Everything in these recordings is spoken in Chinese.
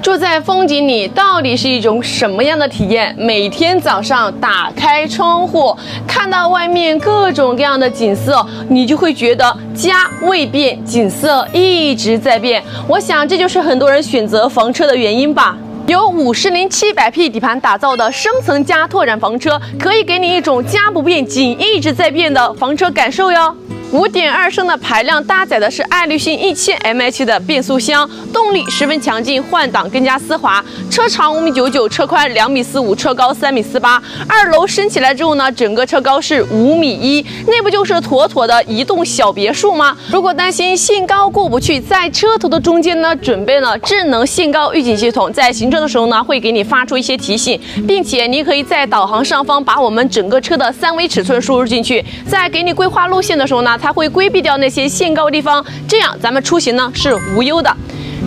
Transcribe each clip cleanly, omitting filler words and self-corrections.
住在风景里到底是一种什么样的体验？每天早上打开窗户，看到外面各种各样的景色，你就会觉得家未变，景色一直在变。我想这就是很多人选择房车的原因吧。由50700P 底盘打造的升层加拓展房车，可以给你一种家不变，景一直在变的房车感受哟。5.2升的排量搭载的是爱立信1000mH 的变速箱，动力十分强劲，换挡更加丝滑。车长5.99米，车宽2.45米，车高3.48米。2楼升起来之后呢，整个车高是5.1米，那不就是妥妥的移动小别墅吗？如果担心限高过不去，在车头的中间呢，准备了智能限高预警系统，在行车的时候呢，会给你发出一些提醒，并且你可以在导航上方把我们整个车的3维尺寸输入进去，在给你规划路线的时候呢，它会规避掉那些限高地方，这样咱们出行呢是无忧的。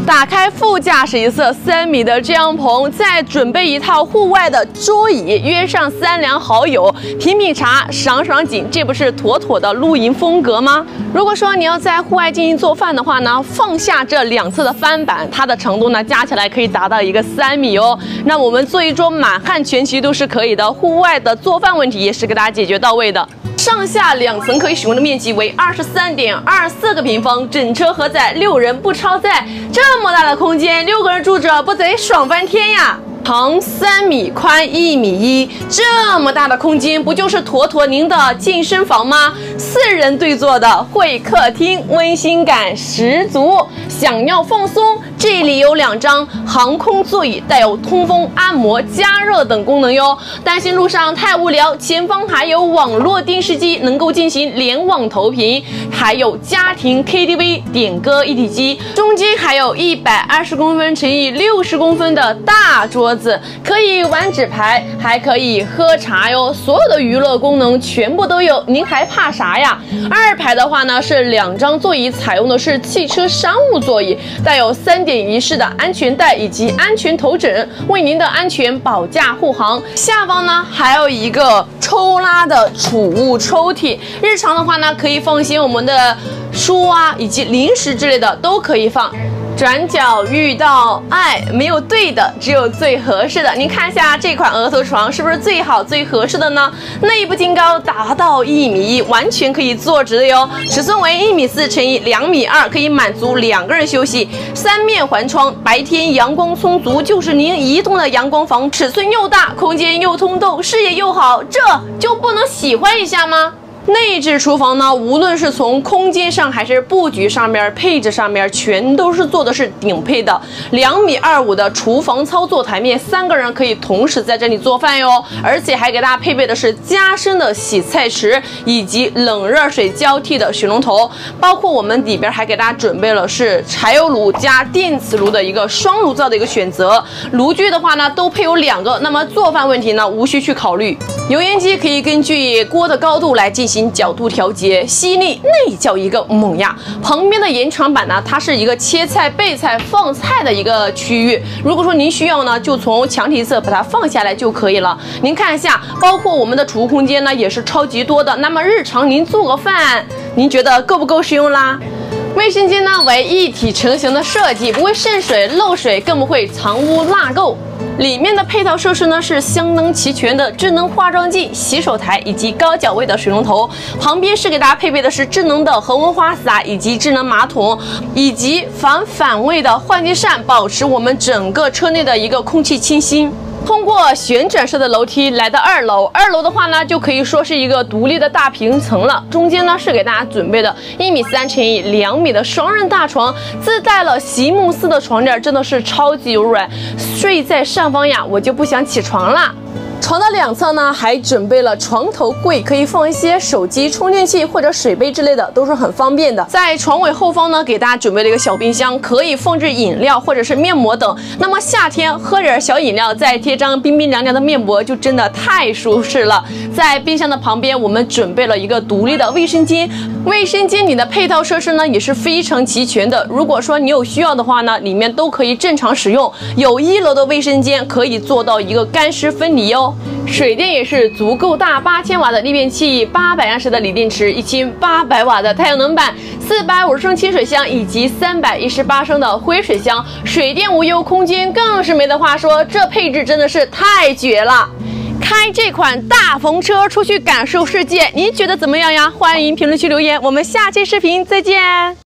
打开副驾驶一侧3米的遮阳棚，再准备一套户外的桌椅，约上3两好友，品品茶，赏赏景，这不是妥妥的露营风格吗？如果说你要在户外进行做饭的话呢，放下这2侧的翻板，它的长度呢加起来可以达到一个3米哦。那我们做一桌满汉全席都是可以的，户外的做饭问题也是给大家解决到位的。上下2层可以使用的面积为23.24个平方，整车荷载6人不超载，这么大的空间，6个人住着不贼爽翻天呀！长3米，宽1.1米，这么大的空间，不就是妥妥您的健身房吗？4人对坐的会客厅，温馨感十足。想要放松，这里有2张航空座椅，带有通风、按摩、加热等功能哟。担心路上太无聊，前方还有网络电视机，能够进行联网投屏，还有家庭 KTV 点歌一体机，中间还有120公分乘以60公分的大桌子，可以玩纸牌，还可以喝茶哟。所有的娱乐功能全部都有，您还怕啥呀？2排的话呢是2张座椅，采用的是汽车商务座椅，带有3.1式的安全带以及安全头枕，为您的安全保驾护航。下方呢还有一个抽拉的储物抽屉，日常的话呢可以放一些我们的书啊以及零食之类的都可以放。转角遇到爱，没有对的，只有最合适的。您看一下这款额头床是不是最好最合适的呢？内部净高达到1.1米，完全可以坐直的哟。尺寸为1.4米乘以2.2米，可以满足2个人休息。3面环窗，白天阳光充足，就是您移动的阳光房。尺寸又大，空间又通透，视野又好，这就不能喜欢一下吗？内置厨房呢，无论是从空间上还是布局上面、配置上面，全都是做的是顶配的。2.25米的厨房操作台面，3个人可以同时在这里做饭哟。而且还给大家配备的是加深的洗菜池以及冷热水交替的水龙头，包括我们里边还给大家准备了是柴油炉加电磁炉的一个双炉灶的一个选择。炉具的话呢，都配有2个，那么做饭问题呢，无需去考虑。油烟机可以根据锅的高度来进行角度调节，犀利那叫一个猛呀！旁边的延长板呢，它是一个切菜、备菜、放菜的一个区域。如果说您需要呢，就从墙体侧把它放下来就可以了。您看一下，包括我们的储物空间呢，也是超级多的。那么日常您做个饭，您觉得够不够实用啦？卫生间呢为一体成型的设计，不会渗水漏水，更不会藏污纳垢。里面的配套设施呢是相当齐全的，智能化妆镜、洗手台以及高脚位的水龙头，旁边是给大家配备的是智能的恒温花洒以及智能马桶，以及防反味的换气扇，保持我们整个车内的一个空气清新。通过旋转式的楼梯来到2楼，2楼的话呢，就可以说是一个独立的大平层了。中间呢是给大家准备的1.3米乘以2米的双人大床，自带了席梦思的床垫，真的是超级柔软，睡在上方呀，我就不想起床啦。床的2侧呢，还准备了床头柜，可以放一些手机充电器或者水杯之类的，都是很方便的。在床尾后方呢，给大家准备了一个小冰箱，可以放置饮料或者是面膜等。那么夏天喝点小饮料，再贴张冰冰凉凉的面膜，就真的太舒适了。在冰箱的旁边，我们准备了一个独立的卫生间，卫生间里的配套设施呢也是非常齐全的。如果说你有需要的话呢，里面都可以正常使用。有1楼的卫生间可以做到一个干湿分离哦。哦。水电也是足够大，8000瓦的逆变器，800安时的锂电池，1800瓦的太阳能板，450升清水箱以及318升的灰水箱，水电无忧，空间更是没得话说，这配置真的是太绝了。开这款大风车出去感受世界，您觉得怎么样呀？欢迎评论区留言，我们下期视频再见。